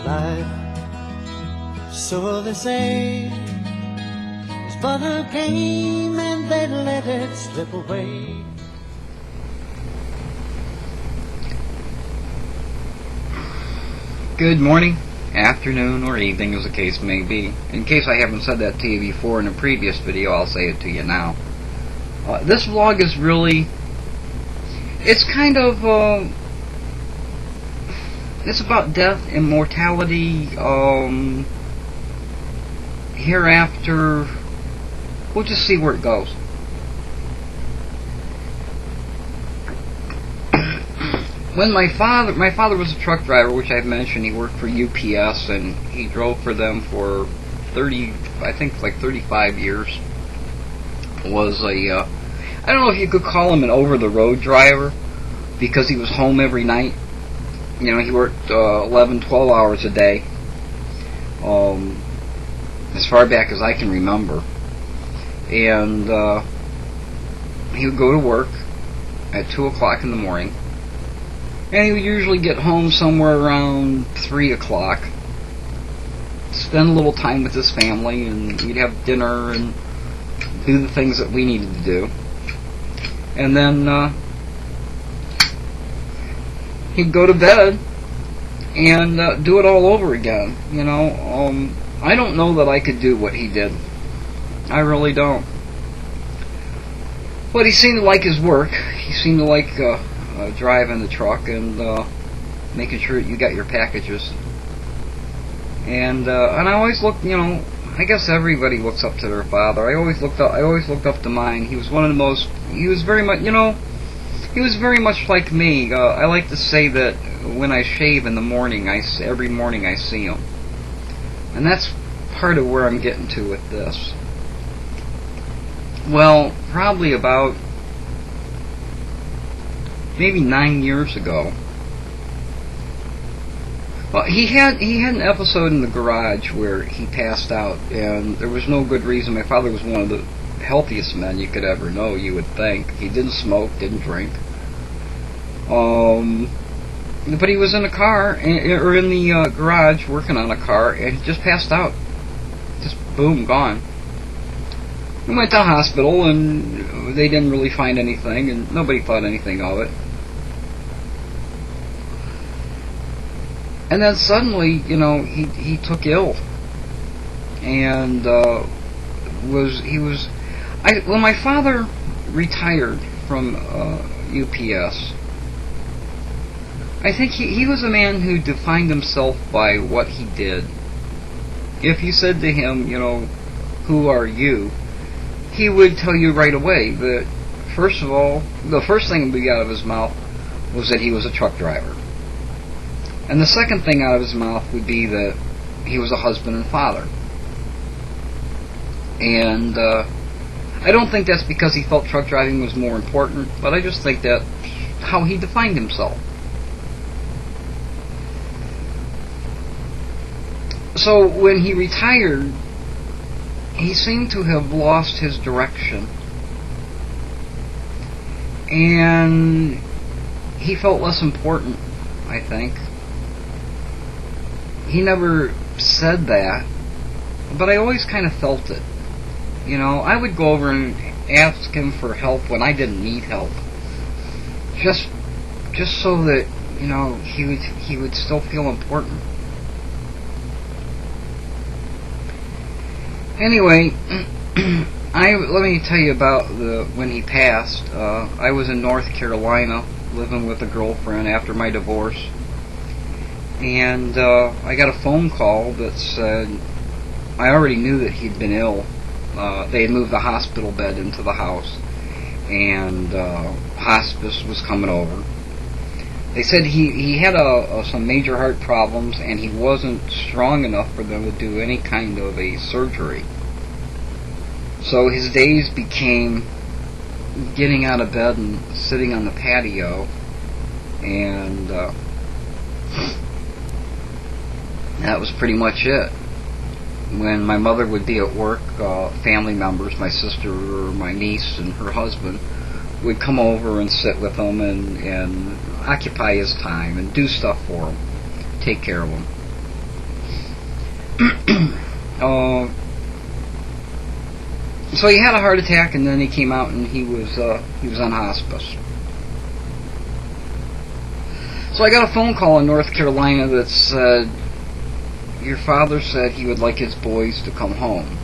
life. So they say it's but a game and they let it slip away. Good morning, afternoon, or evening as the case may be. In case I haven't said that to you before in a previous video, I'll say it to you now. This vlog is really, it's kind of, it's about death, immortality, hereafter. We'll just see where it goes. When my father was a truck driver, which I've mentioned. He worked for UPS and he drove for them for 35 years. Was a, I don't know if you could call him an over-the-road driver, because he was home every night. You know, he worked 11, 12 hours a day, as far back as I can remember. And he would go to work at 2 o'clock in the morning. And he would usually get home somewhere around 3 o'clock, spend a little time with his family, and we'd have dinner and do the things that we needed to do. And then he'd go to bed and do it all over again. You know, I don't know that I could do what he did. I really don't. But he seemed to like his work. He seemed to like driving the truck and making sure that you got your packages. And I always looked, you know, I guess everybody looks up to their father. I always looked up to mine. He was one of the most. He was very much, you know, he was very much like me. I like to say that when I shave in the morning, every morning I see him, and that's part of where I'm getting to with this. Well, probably about maybe 9 years ago. Well, he had an episode in the garage where he passed out, and there was no good reason. My father was one of the healthiest men you could ever know, you would think. He didn't smoke, didn't drink. But he was in a car, or in the garage, working on a car, and he just passed out. Just boom, gone. We went to the hospital, and they didn't really find anything, and nobody thought anything of it. And then suddenly, you know, he took ill, and when my father retired from UPS, I think he was a man who defined himself by what he did. If you said to him, you know, who are you, he would tell you right away that, first of all, the first thing that would be out of his mouth was that he was a truck driver. And the second thing out of his mouth would be that he was a husband and father. And I don't think that's because he felt truck driving was more important, but I just think that's how he defined himself. So when he retired, he seemed to have lost his direction. And he felt less important, I think. He never said that, but I always kind of felt it. You know, I would go over and ask him for help when I didn't need help, just so that, you know, he would still feel important. Anyway, let me tell you about when he passed. I was in North Carolina living with a girlfriend after my divorce. And I got a phone call that said, I already knew that he'd been ill. They had moved the hospital bed into the house, and hospice was coming over. They said he had some major heart problems, and he wasn't strong enough for them to do any kind of a surgery. So his days became getting out of bed and sitting on the patio, and that was pretty much it. When my mother would be at work, family members, my sister or my niece and her husband, would come over and sit with him and occupy his time and do stuff for him, take care of him. So he had a heart attack, and then he came out and he was on hospice. So I got a phone call in North Carolina that said, your father said he would like his boys to come home.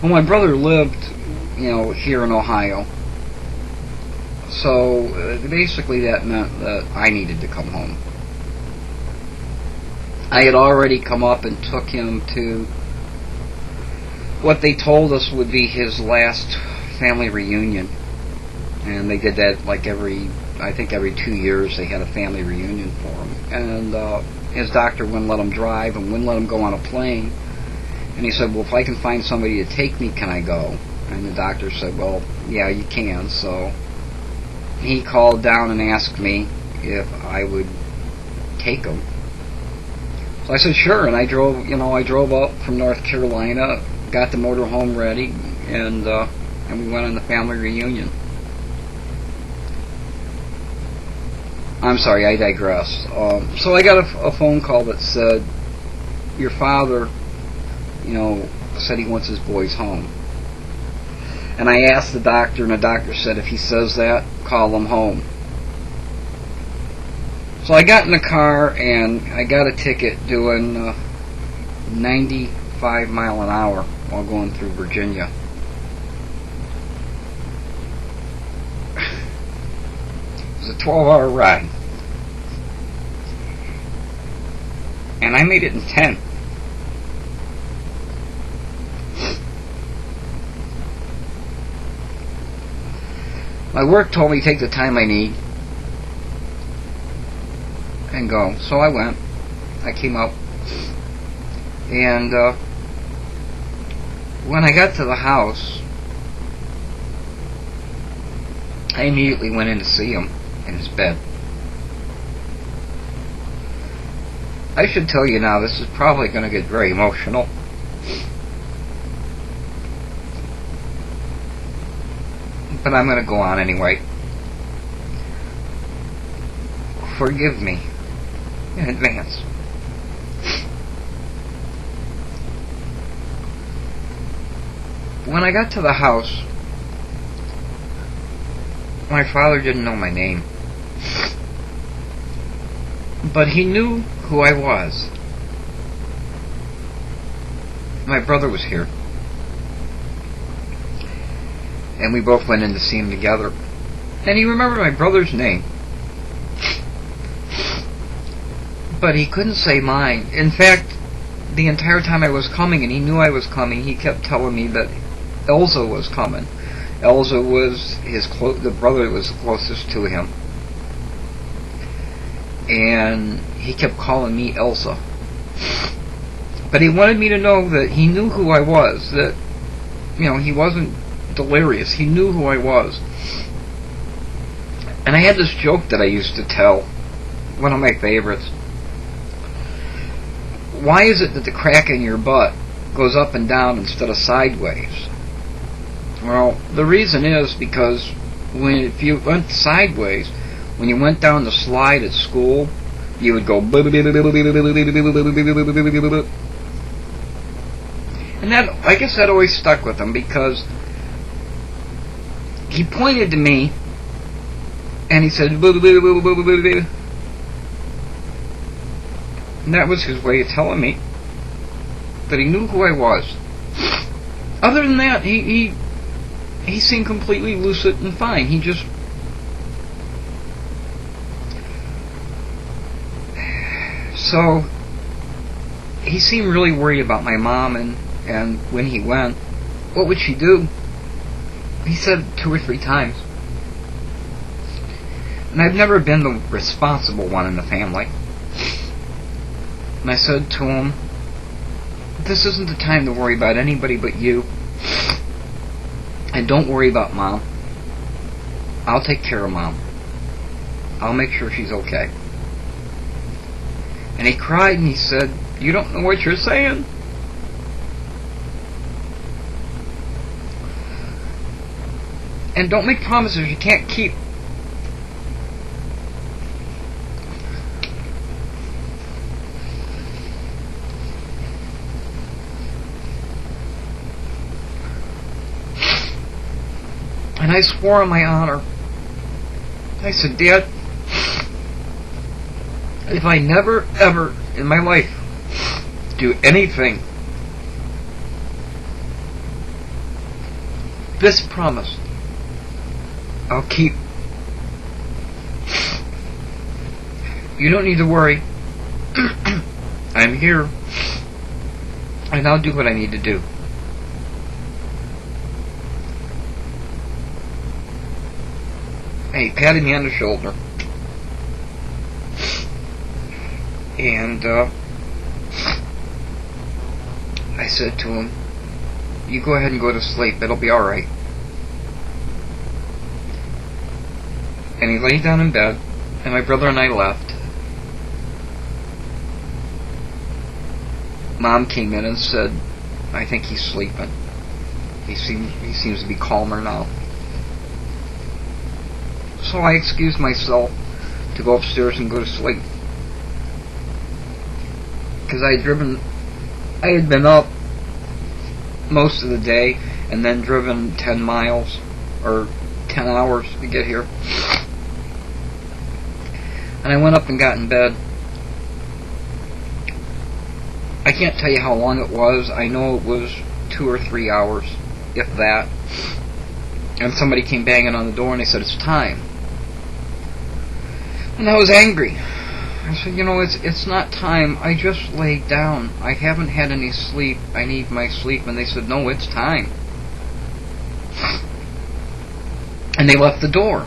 Well, my brother lived, here in Ohio. So basically that meant that I needed to come home. I had already come up and took him to what they told us would be his last family reunion. And they did that like every 2 years they had a family reunion for him. And his doctor wouldn't let him drive and wouldn't let him go on a plane. And he said, well, if I can find somebody to take me, can I go? And the doctor said, well, yeah, you can. So he called down and asked me if I would take him. So I said, sure. And I drove up from North Carolina, got the motorhome ready, and we went on the family reunion. I'm sorry, I digress. So I got a phone call that said, your father, said he wants his boys home. And I asked the doctor, and the doctor said, if he says that, call him home. So I got in the car, and I got a ticket doing 95 mile an hour while going through Virginia. It was a 12-hour ride. And I made it in 10. My work told me to take the time I need and go. So I went. I came up. And when I got to the house, I immediately went in to see him in his bed. I should tell you now, this is probably going to get very emotional. But I'm going to go on anyway. Forgive me in advance. When I got to the house, my father didn't know my name. But he knew who I was. My brother was here. And we both went in to see him together. And he remembered my brother's name. But he couldn't say mine. In fact, the entire time I was coming, and he knew I was coming, he kept telling me that Elsa was coming. Elsa was the brother that was closest to him. And he kept calling me Elsa. But he wanted me to know that he knew who I was. That, he wasn't delirious. He knew who I was. And I had this joke that I used to tell. One of my favorites. Why is it that the crack in your butt goes up and down instead of sideways? Well, the reason is because if you went sideways, when you went down the slide at school, you would go. And that, I guess that always stuck with him, because he pointed to me and he said, and that was his way of telling me that he knew who I was. Other than that, he seemed completely lucid and fine. He just So he seemed really worried about my mom, and when he went, what would she do? He said 2 or 3 times. And I've never been the responsible one in the family. And I said to him, this isn't the time to worry about anybody but you. And don't worry about Mom. I'll take care of Mom. I'll make sure she's okay. And he cried and he said, you don't know what you're saying. And don't make promises you can't keep. And I swore on my honor. I said, Dad, if I never, ever in my life do anything, this promise I'll keep. You don't need to worry. I'm here, and I'll do what I need to do. And he patted me on the shoulder. And I said to him, you go ahead and go to sleep. It'll be alright. And he laid down in bed, and my brother and I left. Mom came in and said, I think he's sleeping. He seems to be calmer now. So I excused myself to go upstairs and go to sleep. Because I had been up most of the day and then driven 10 miles or 10 hours to get here. And I went up and got in bed. I can't tell you how long it was. I know it was 2 or 3 hours, if that. And somebody came banging on the door and they said, it's time. And I was angry. I said, it's not time. I just laid down. I haven't had any sleep. I need my sleep. And they said, no, it's time. And they left the door.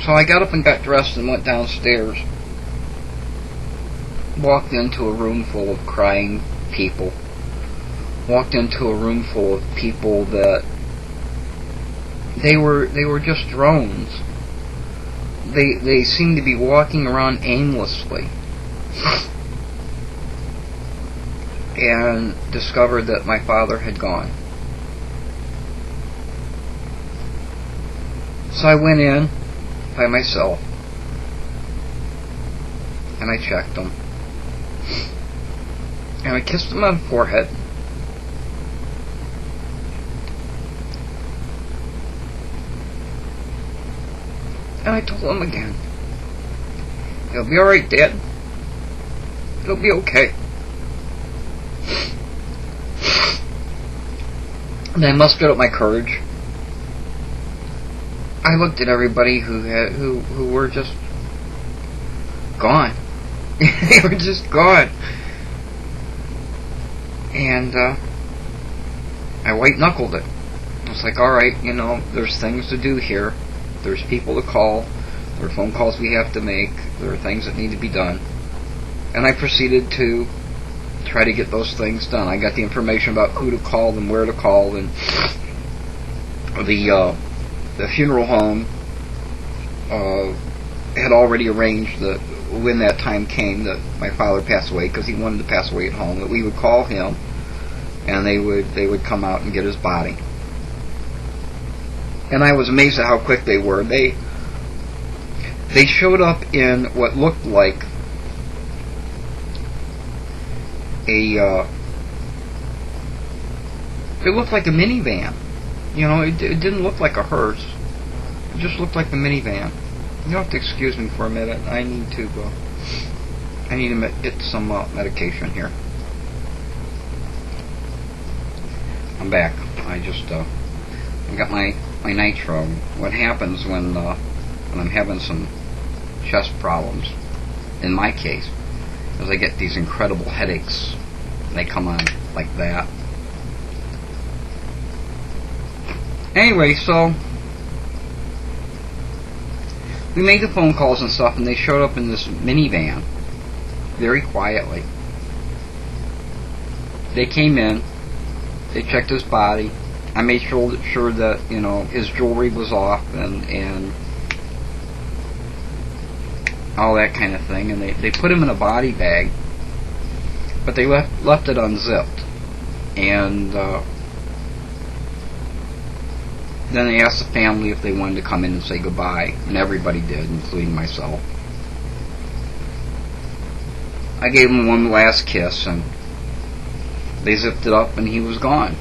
So I got up and got dressed and went downstairs. Walked into a room full of crying people. Walked into a room full of people that they were just drones. They seemed to be walking around aimlessly. And discovered that my father had gone. So I went in by myself and I checked him. And I kissed him on the forehead. And I told him again, it'll be alright, Dad. It'll be okay. And I mustered up my courage. I looked at everybody who were just gone. They were just gone. And I white-knuckled it. I was like, alright, there's things to do here. There's people to call. There are phone calls we have to make. There are things that need to be done. And I proceeded to try to get those things done. I got the information about who to call and where to call, and the funeral home had already arranged that when that time came that my father passed away, because he wanted to pass away at home, that we would call him and they would come out and get his body. And I was amazed at how quick they were. They showed up in what looked like it looked like a minivan. It didn't look like a hearse. It just looked like a minivan. You'll have to excuse me for a minute. I need to get some medication here. I'm back. I got my nitro. What happens when I'm having some chest problems, in my case, is I get these incredible headaches. They come on like that. Anyway, so we made the phone calls and stuff, and they showed up in this minivan very quietly. They came in, they checked his body. I made sure that his jewelry was off and all that kind of thing, and they put him in a body bag, but they left it unzipped. And then they asked the family if they wanted to come in and say goodbye, and everybody did, including myself. I gave him one last kiss, and they zipped it up, and he was gone.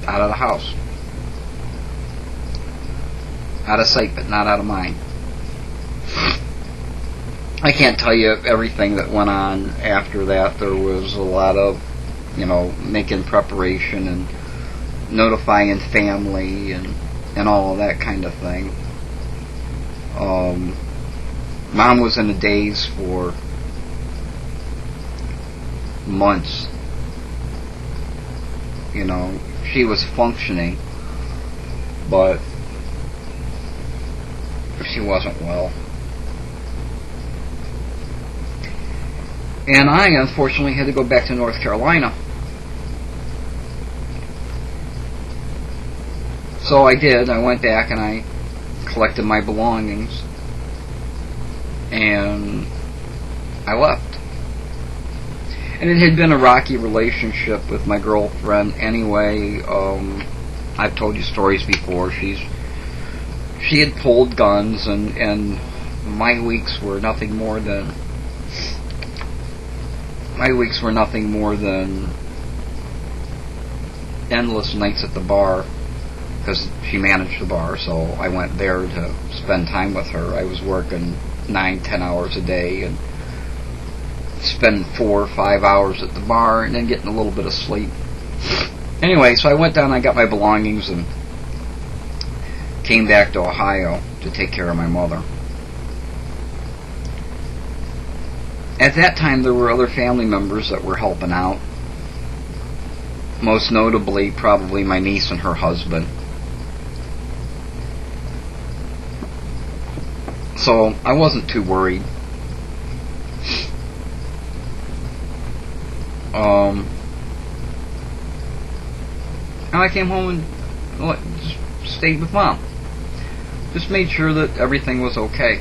out of the house. Out of sight, but not out of mind. I can't tell you everything that went on after that. There was a lot of, making preparation and notifying family and all of that kind of thing. Mom was in a daze for months. She was functioning, but she wasn't well. And I, unfortunately, had to go back to North Carolina. So I did. I went back and I collected my belongings. And I left. And it had been a rocky relationship with my girlfriend anyway. I've told you stories before. She had pulled guns, and my weeks were nothing more than endless nights at the bar, because she managed the bar, so I went there to spend time with her. I was working 9-10 hours a day and spending 4 or 5 hours at the bar and then getting a little bit of sleep. Anyway, so I went down, I got my belongings and came back to Ohio to take care of my mother. At that time, there were other family members that were helping out. Most notably, probably my niece and her husband. So I wasn't too worried. And I came home and just stayed with Mom. Just made sure that everything was okay.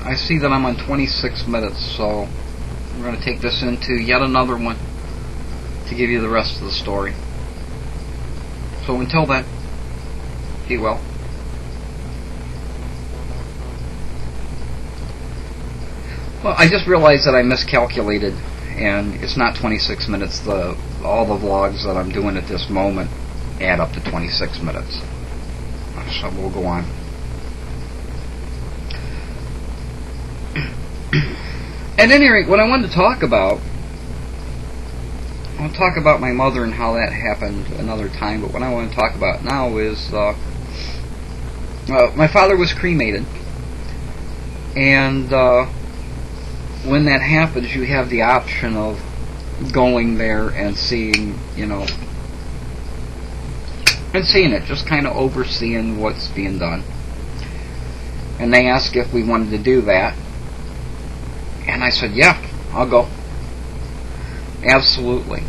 I see that I'm on 26 minutes, so we're going to take this into yet another one to give you the rest of the story. So until then, be well. Well, I just realized that I miscalculated, and it's not 26 minutes. All the vlogs that I'm doing at this moment add up to 26 minutes. So we'll go on. At any rate, what I wanted to talk about, I'll talk about my mother and how that happened another time, but what I want to talk about now is my father was cremated, and when that happens, you have the option of going there and seeing, and seeing it, just kind of overseeing what's being done. And they asked if we wanted to do that. And I said, yeah, I'll go. Absolutely.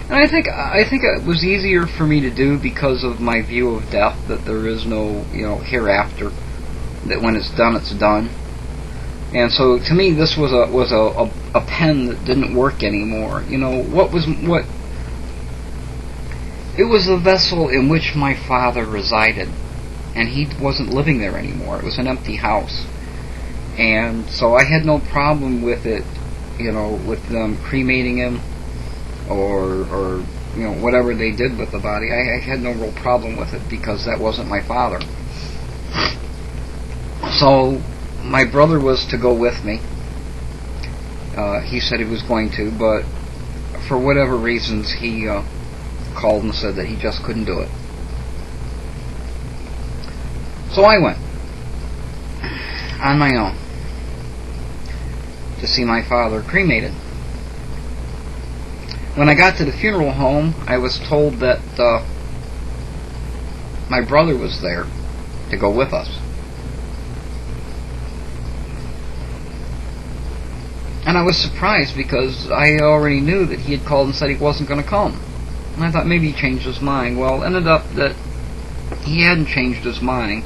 And I think it was easier for me to do because of my view of death, that there is no, hereafter. That when it's done, it's done. And so to me, this was a pen that didn't work anymore. It was the vessel in which my father resided, and he wasn't living there anymore. It was an empty house. And so I had no problem with it, with them cremating him or whatever they did with the body. I had no real problem with it because that wasn't my father. So my brother was to go with me. He said he was going to, but for whatever reasons he called and said that he just couldn't do it. So I went on my own to see my father cremated. When I got to the funeral home, I was told that my brother was there to go with us. And I was surprised because I already knew that he had called and said he wasn't going to come. And I thought maybe he changed his mind. Well, it ended up that he hadn't changed his mind.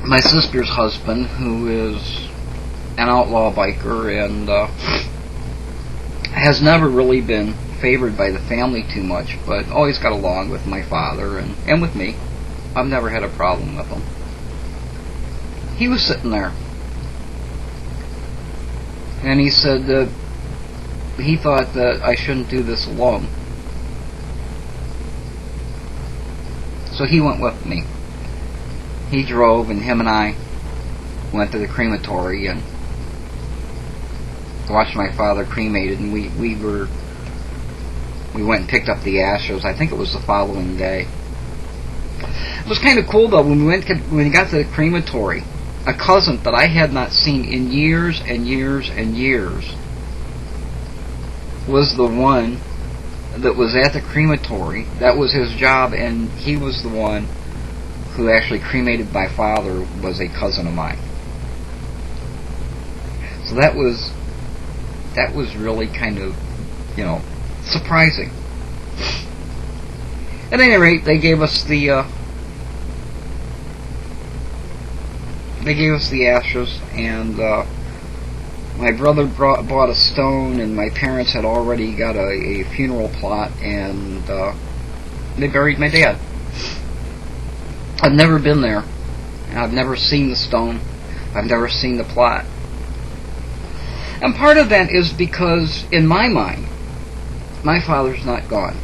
My sister's husband, who is an outlaw biker and has never really been favored by the family too much, but always got along with my father and with me. I've never had a problem with him. He was sitting there, and he said that he thought that I shouldn't do this alone. So he went with me. He drove, and him and I went to the crematory and watched my father cremated, and we went and picked up the ashes. I think it was the following day. It was kind of cool though when we got to the crematory. A cousin that I had not seen in years and years and years was the one that was at the crematory. That was his job, and he was the one who actually cremated my father, was a cousin of mine. So that was really kind of, surprising. At any rate, they gave us the ashes, and my brother bought a stone, and my parents had already got a funeral plot, and they buried my dad. I've never been there. I've never seen the stone. I've never seen the plot. And part of that is because, in my mind, my father's not gone.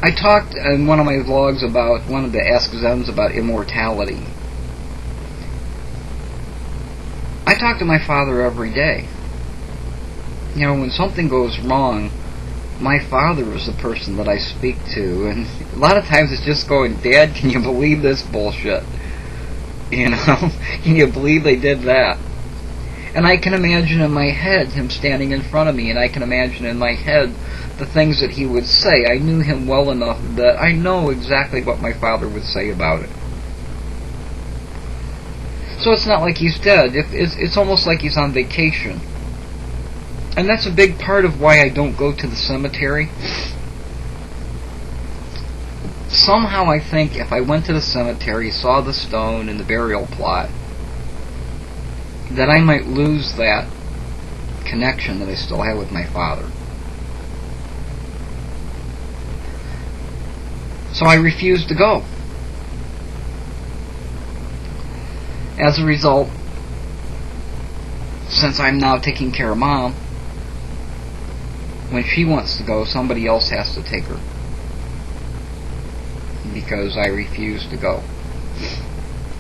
I talked in one of my vlogs about, wanted to ask Zens about immortality. I talk to my father every day. When something goes wrong, my father is the person that I speak to, and a lot of times it's just going, Dad, can you believe this bullshit? Can you believe they did that? And I can imagine in my head him standing in front of me, and I can imagine in my head the things that he would say. I knew him well enough that I know exactly what my father would say about it. So it's not like he's dead. It's almost like he's on vacation. And that's a big part of why I don't go to the cemetery. Somehow I think if I went to the cemetery, saw the stone and the burial plot, that I might lose that connection that I still have with my father. So I refused to go. As a result, since I'm now taking care of Mom, when she wants to go, somebody else has to take her, because I refuse to go.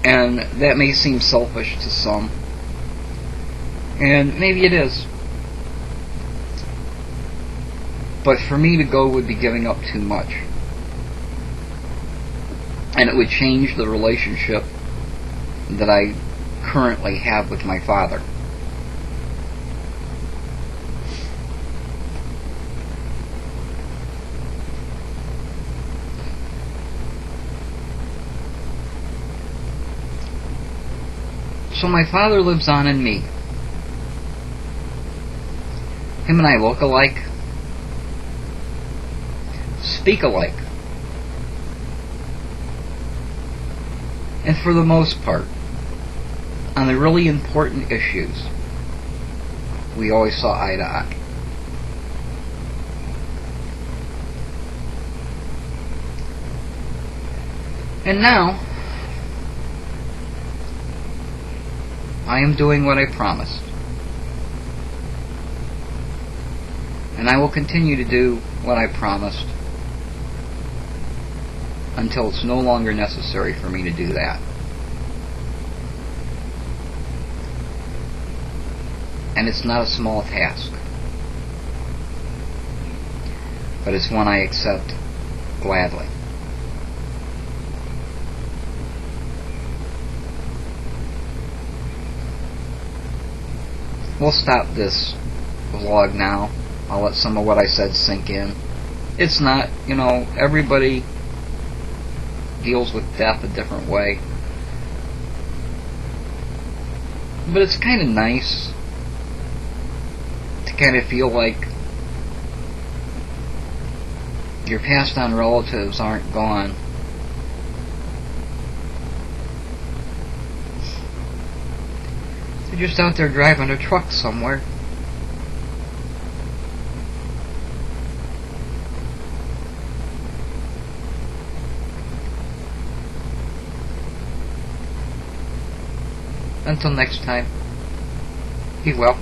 And that may seem selfish to some, and maybe it is. But for me to go would be giving up too much. And it would change the relationship that I currently have with my father. So my father lives on in me. Him and I look alike, speak alike, and for the most part, on the really important issues, we always saw eye to eye. And now, I am doing what I promised. And I will continue to do what I promised until it's no longer necessary for me to do that. And it's not a small task, but it's one I accept gladly. We'll stop this vlog now. I'll let some of what I said sink in. It's not, everybody deals with death a different way. But it's kind of nice to kind of feel like your passed on relatives aren't gone. They're just out there driving a truck somewhere. Until next time, be well.